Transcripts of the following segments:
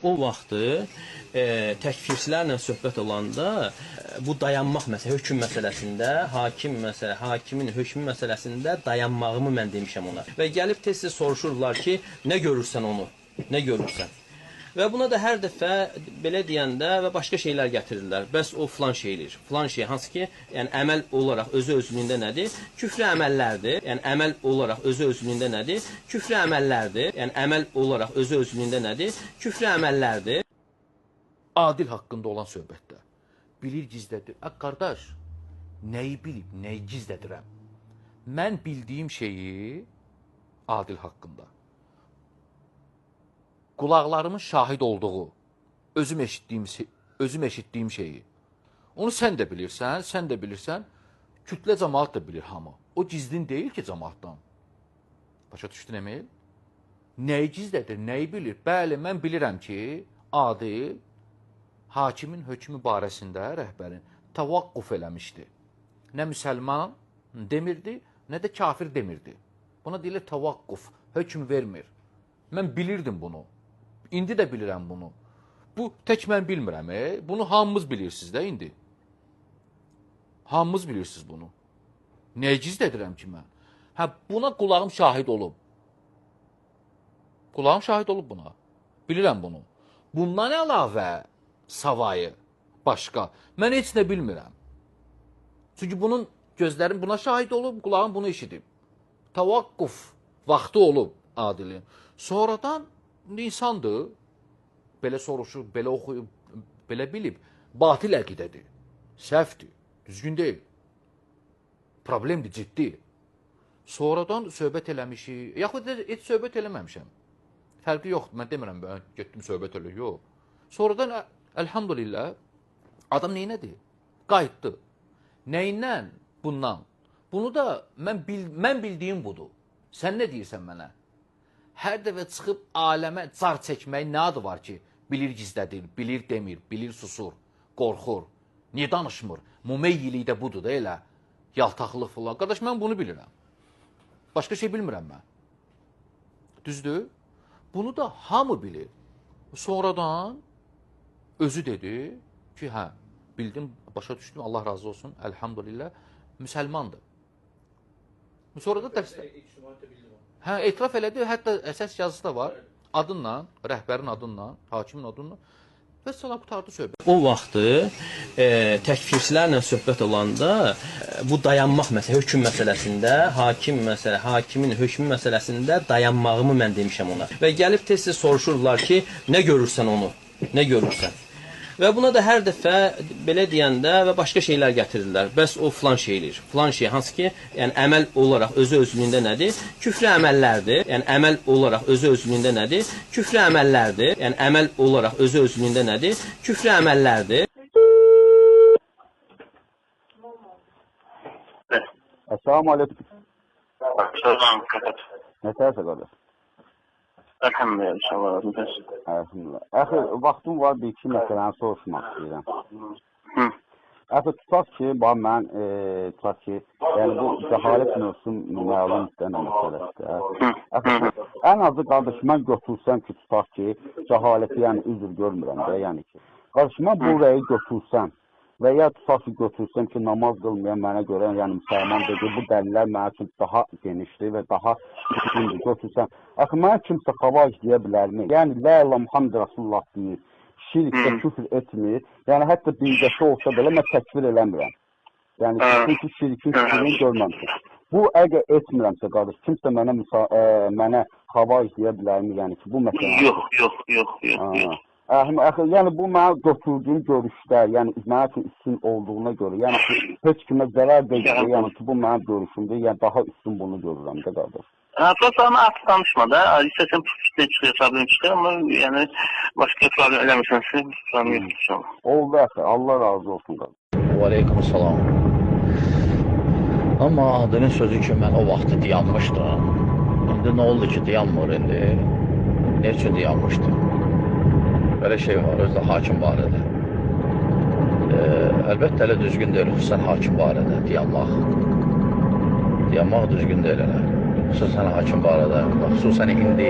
O vaxtı təkfirçilərlə söhbət olanda bu dayanmaq məsələ, hökm məsələsində, hakimin hökmü məsələsində dayanmağımı mən demişəm ona. Və gəlib tez-tez soruşurlar ki, nə görürsən onu, nə görürsən? Və buna da hər dəfə belə deyəndə və başqa şeylər gətirirlər. Bəs o filan şeydir. Filan şey hansı ki, yəni əməl olaraq özü-özlüyündə nədir? Küfrü əməllərdir. Yəni əməl olaraq özü-özlüyündə nədir? Küfrü əməllərdir. Yəni əməl olaraq özü-özlüyündə nədir? Küfrü əməllərdir. Adil haqqında olan söhbətdə. Bilir gizlədir. Qardaş, nəyi bilib, nəyi gizlədirəm? Mən bildiyim şeyi Adil haqqında. Qulaqlarımın şahid olduğu, özüm eşitdiyim şeyi. Onu sən də bilirsən, kütlə cəmaat da bilir hamı. O gizlin deyil ki cəmaatdan. Başa düşdün Emil? Nəyi gizlədir, nəyi bilir? Bəli, mən bilirəm ki, Adil hakimin hökmü barəsində rəhbərin təvaqquf eləmişdi. Nə müsəlman demirdi, nə də kafir demirdi. Buna deyilir təvaqquf, hökm vermir. Mən bilirdim bunu. İndi də bilirəm bunu. Bu tək mən bilmirəm. Bunu hamımız bilirsiniz də indi. Hamımız bilirsiniz bunu. Nəyə gizlədirəm ki mən? Buna qulağım şahid olub. Qulağım şahid olub buna. Bilirəm bunu. Bundan əlavə savayı, başqa. Mən heç nə bilmirəm. Çünki bunun gözlərim buna şahid olub, qulağım bunu eşidib. Təvaqquf vaxtı olub Adilin. Sonradan insandır, belə soruşur, belə oxuyub, belə bilib, batil əqidədir, səhvdir, düzgün deyil, problemdir, ciddi. Sonradan söhbət eləmişik, yaxud heç söhbət eləməmişəm, fərqi yoxdur, mən demirəm, mən getdim söhbət elə, yox. Sonradan, əlhamdülillah, adam neynədir? Qayıtdı. Nəyindən? Bundan. Bunu da mən bildiyim budur. Sən nə deyirsən mənə? Hər dəfə çıxıb aləmə car çəkmək nə adı var ki? Bilir gizlədir, bilir demir, bilir susur, qorxur. Niyə danışmır? Mumeyyilik də budur da elə. Yaltaqlıq falan. Qardaş, mən bunu bilirəm. Başqa şey bilmirəm mən. Düzdür? Bunu da hamı bilir. Sonradan özü dedi ki, bildim, başa düşdüm, Allah razı olsun, əlhamdülillah, müsəlmandır. Sonra da etiraf elədi, hətta əsas yazısı da var, adınla, rəhbərin adınla, hakimin adınla və salam qutardı söhbət. O vaxtı təkfirçilərlə söhbət olanda bu dayanmaq məsələ, hökm məsələsində, hakimin hökmü məsələsində dayanmağımı mən demişəm ona. Və gəlib tez-tez soruşurlar ki, nə görürsən onu, nə görürsən? Və buna da hər dəfə belə deyəndə və başqa şeylər gətirirlər. Bəs o filan şeydir. Filan şey hansı ki, yəni əməl olaraq özü-özlüyündə nədir? Küfrü əməllərdir. Yəni əməl olaraq özü-özlüyündə nədir? Küfrü əməllərdir. Yəni əməl olaraq özü-özlüyündə nədir? Küfrü əməllərdir. Assalamu alaikum. Salam, Nətərsə qardaş? Elhamdülillah, inşallah. Elhamdülillah. Əxi, vaxtım var, bir-iki məsələni soruşmaq istəyirəm. Əxi, tutaq ki, mən, yəni bu cəhalət mövzum məlum istənə məsələsidir. Əxi, ən azı qardaş, mən götürsəm ki, tutaq ki, cəhaləti, yəni üzr görmürəm də, yəni ki. Qardaş, mən bu rəyi götürsəm və ya tutaq ki, götürsəm ki, namaz qılmayan mənə görə, yəni müsəlman dedi, bu dəlillər mənə üçün daha genişdir və daha üstündür, götürsəm. Axı, mənə kimsə xava işləyə bilərmi? Yəni, Lə ilə Muhammed Rasulullah deyir, şirkdə küfür etmir. Yəni, hətta bilgəsi olsa belə, mən təkfir eləmirəm. Yəni, çünki şirkin küfürünü görməmişim. Bu, əgər etmirəmsə, qardaş, kimsə mənə xava işləyə bilərmi? Yəni ki, bu məsələ... Yox. Yəni, bu mənə götürdüyüm görüşdə, yəni mənə üçün üstün olduğuna görə, yəni heç kimə zərər deyil, yəni ki, bu mənim görüşümdür, yəni daha üstün bunu görürəm də, qardaş. Sana artıq danışma da, istəsən fitlə çıxıyor, problem çıxıyor, amma yəni başqa problem eləmirsən, sizin problem yoxdur. Oldu əxi, Allah razı olsun, qardaş. Və aleykum salam. Amma Adilin sözü ki, mən o vaxtı dayanmışdım. İndi nə oldu ki, dayanmır indi? Ne üçün dayanmışdım? Belə şey var, özdə hakim barədə. Əlbəttə elə düzgün deyil, xüsusən hakim barədə dayanmaq. Dayanmaq düzgün deyil elə. xüsusən hakim barədə, xüsusən indi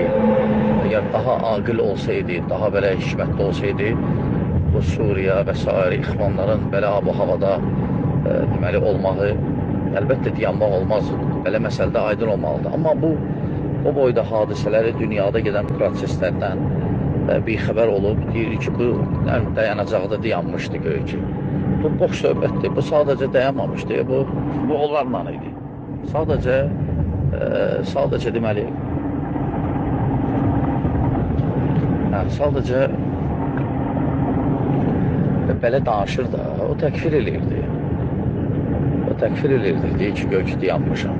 əgər daha aqil olsaydı, daha belə hikmətli olsaydı, bu Suriya və s. ixvanların belə ab-o havada deməli olmağı əlbəttə dayanmaq olmaz. Belə məsələdə aydın olmalıdır. Amma bu o boyda hadisələri dünyada gedən proseslərdən bir xəbər olub, deyir ki, bu dayanacaqda dayanmışdı göy ki. Bu boş söhbətdir, bu sadəcə dayanmamışdı, bu onlarla idi. Sadəcə deməli, sadəcə belə danışır da, o təkfir eləyirdi. O təkfir eləyirdi, deyir ki, göy ki, dayanmışam.